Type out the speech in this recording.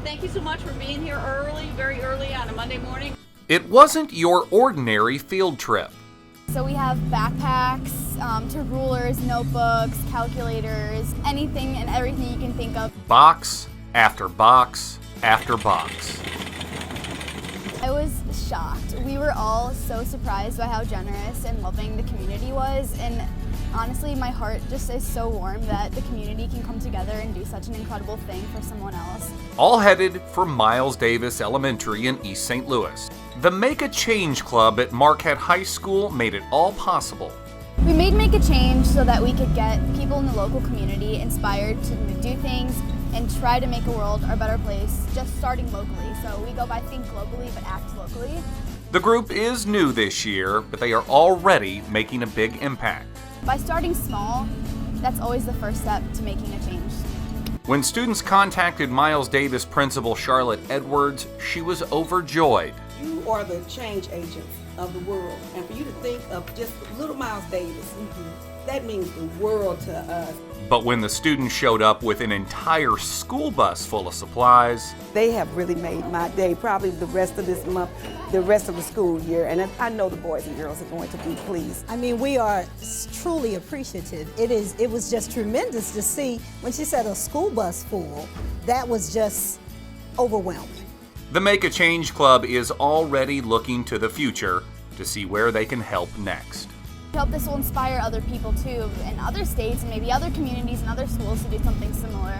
Thank you so much for being here early, very early on a Monday morning. It wasn't your ordinary field trip. So we have backpacks, to rulers, notebooks, calculators, anything and everything you can think of. Box after box after box. I was shocked. We were all so surprised by how generous and loving the community was, and honestly, my heart just is so warm that the community can come together and do such an incredible thing for someone else. All headed for Miles Davis Elementary in East St. Louis. The Make a Change Club at Marquette High School made it all possible. We made Make a Change so that we could get people in the local community inspired to do things and try to make a world a better place, just starting locally. So we go by think globally but act locally. The group is new this year, but they are already making a big impact. By starting small, that's always the first step to making a change. When students contacted Miles Davis principal Charlotte Edwards, she was overjoyed. You are the change agents of the world, and for you to think of just little Miles Davis, that means the world to us. But when the students showed up with an entire school bus full of supplies, They have really made my day, probably the rest of this month, the rest of the school year, and I know the boys and girls are going to be pleased. I mean, we are truly appreciative. It was just tremendous to see when she said a school bus full. That was just overwhelming. the Make a Change Club is already looking to the future to see where they can help next. I hope this will inspire other people too in other states and maybe other communities and other schools to do something similar.